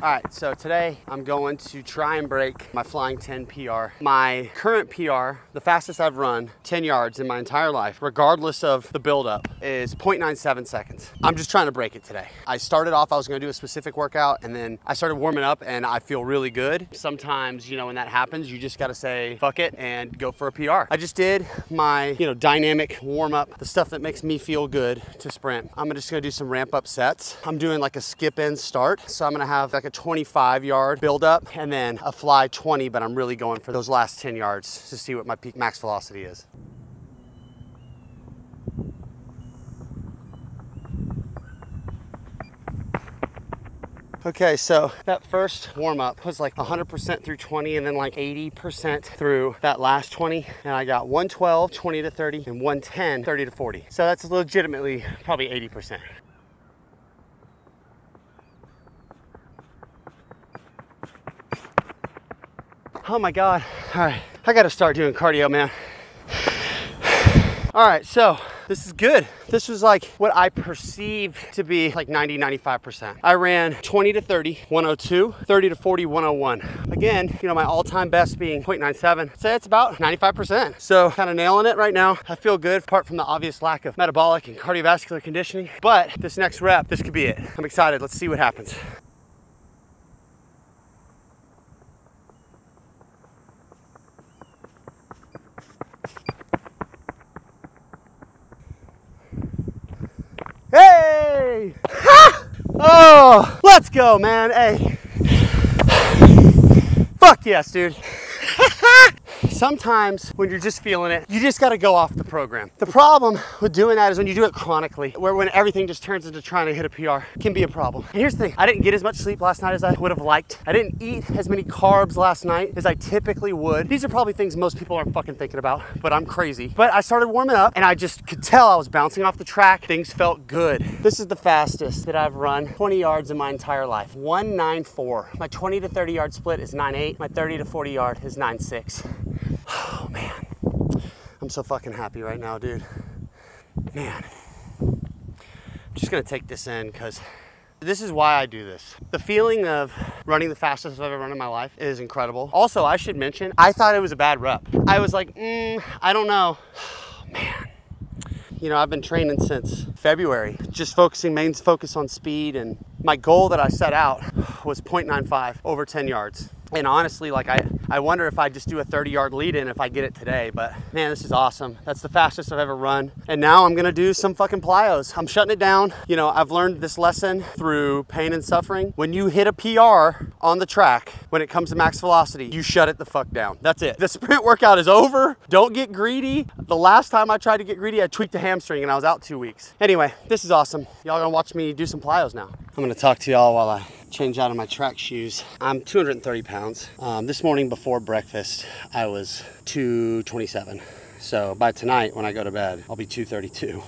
All right, so today I'm going to try and break my Flying 10 PR. My current PR, the fastest I've run 10 yards in my entire life, regardless of the buildup, is 0.97 seconds. I'm just trying to break it today. I started off, I was gonna do a specific workout, and then I started warming up and I feel really good. Sometimes, you know, when that happens, you just gotta say, fuck it, and go for a PR. I just did my, dynamic warm up, the stuff that makes me feel good to sprint. I'm just gonna do some ramp up sets. I'm doing like a skip in start. So I'm gonna have like a 25-yard build up and then a fly 20, but I'm really going for those last 10 yards to see what my peak max velocity is. Okay, so that first warm up was like 100% through 20 and then like 80% through that last 20. And I got 112, 20 to 30, and 110, 30 to 40. So that's legitimately probably 80%. Oh my God. All right, I gotta start doing cardio, man. All right, so this is good. This was like what I perceived to be like 90, 95%. I ran 20 to 30, 102, 30 to 40, 101. Again, my all-time best being 0.97. Say it's about 95%. So kind of nailing it right now. I feel good apart from the obvious lack of metabolic and cardiovascular conditioning. But this next rep, this could be it. I'm excited. Let's see what happens. Hey! Ha! Oh, let's go, man. Hey. Fuck yes, dude. Sometimes when you're just feeling it, you just got to go off the program. The problem with doing that is when you do it chronically, when everything just turns into trying to hit a PR, can be a problem. And here's the thing, I didn't get as much sleep last night as I would have liked. I didn't eat as many carbs last night as I typically would. These are probably things most people aren't fucking thinking about, but I'm crazy. But I started warming up and I just could tell I was bouncing off the track. Things felt good. This is the fastest that I've run 20 yards in my entire life. 1:9.4. My 20 to 30 yard split is 9.8. My 30 to 40 yard is 9.6. Oh man, I'm so fucking happy right now, dude. Man, I'm just gonna take this in because this is why I do this. The feeling of running the fastest I've ever run in my life is incredible. Also, I should mention, I thought it was a bad rep. I was like, I don't know. Oh, man. I've been training since February, just main focus on speed, and my goal that I set out was 0.95 over 10 yards. And honestly, like I wonder if I just do a 30-yard lead in if I get it today, but man, this is awesome. That's the fastest I've ever run. And now I'm gonna do some fucking plyos. I'm shutting it down. I've learned this lesson through pain and suffering. When you hit a PR on the track, when it comes to max velocity, you shut it the fuck down. That's it. The sprint workout is over. Don't get greedy. The last time I tried to get greedy, I tweaked a hamstring and I was out 2 weeks. Anyway, this is awesome. Y'all gonna watch me do some plyos now. I'm gonna talk to y'all while I change out of my track shoes. I'm 230 pounds. This morning before breakfast, I was 227. So by tonight, when I go to bed, I'll be 232.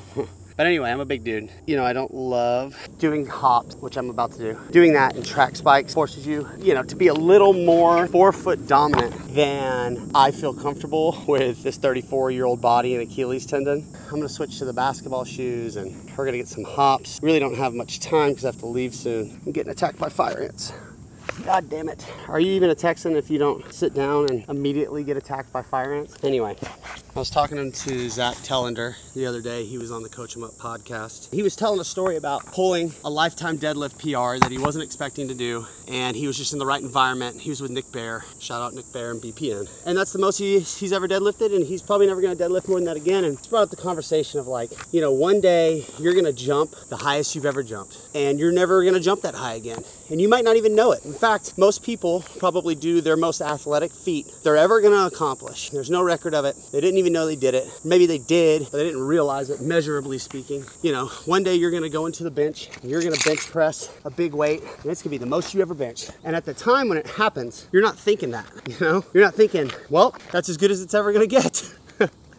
But anyway, I'm a big dude. I don't love doing hops, which I'm about to do. Doing that in track spikes forces you, to be a little more forefoot dominant than I feel comfortable with this 34-year-old body and Achilles tendon. I'm gonna switch to the basketball shoes and we're gonna get some hops. Really don't have much time because I have to leave soon. I'm getting attacked by fire ants. God damn it. Are you even a Texan if you don't sit down and immediately get attacked by fire ants? Anyway, I was talking to Zach Tellender the other day. He was on the Coach 'em Up podcast. He was telling a story about pulling a lifetime deadlift PR that he wasn't expecting to do, and he was just in the right environment. He was with Nick Bear. Shout out Nick Bear and BPN. And that's the most he's ever deadlifted, and he's probably never gonna deadlift more than that again. And it's brought up the conversation of like, one day you're gonna jump the highest you've ever jumped, and you're never gonna jump that high again. And you might not even know it. In fact, most people probably do their most athletic feat they're ever gonna accomplish. There's no record of it. They didn't even know they did it. Maybe they did, but they didn't realize it, measurably speaking. One day you're gonna go into the bench, and you're gonna bench press a big weight, and it's gonna be the most you ever bench. And at the time when it happens, you're not thinking that, You're not thinking, well, that's as good as it's ever gonna get.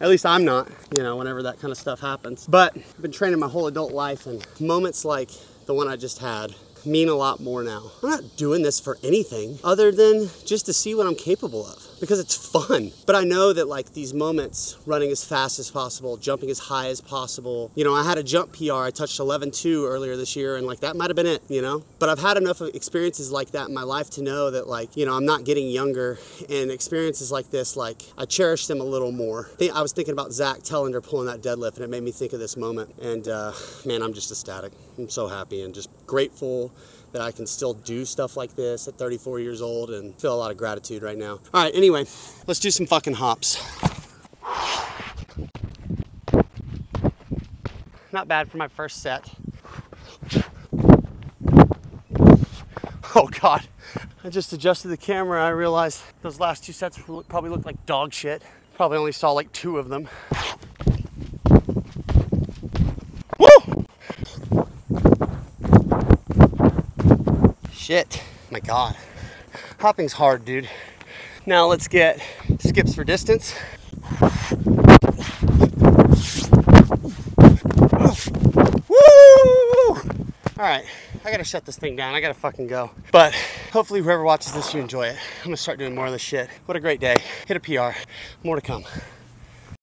At least I'm not, whenever that kind of stuff happens. But I've been training my whole adult life, and moments like the one I just had mean a lot more now. I'm not doing this for anything other than just to see what I'm capable of. because it's fun. But I know that like these moments, running as fast as possible, jumping as high as possible, you know, I had a jump PR, I touched 11.2 earlier this year, and like that might have been it, you know? But I've had enough experiences like that in my life to know that like, you know, I'm not getting younger, and experiences like this, like I cherish them a little more. I was thinking about Zach Tellender pulling that deadlift, and it made me think of this moment. And man, I'm just ecstatic. I'm so happy and just grateful that I can still do stuff like this at 34 years old, and feel a lot of gratitude right now. All right, anyway, let's do some fucking hops. Not bad for my first set. Oh God, I just adjusted the camera. I realized those last 2 sets probably looked like dog shit. Probably only saw like 2 of them. Woo! Shit, my God. Hopping's hard, dude. Now let's get skips for distance. Woo! All right, I gotta shut this thing down. I gotta fucking go. But hopefully whoever watches this, you enjoy it. I'm gonna start doing more of this shit. What a great day. Hit a PR. More to come.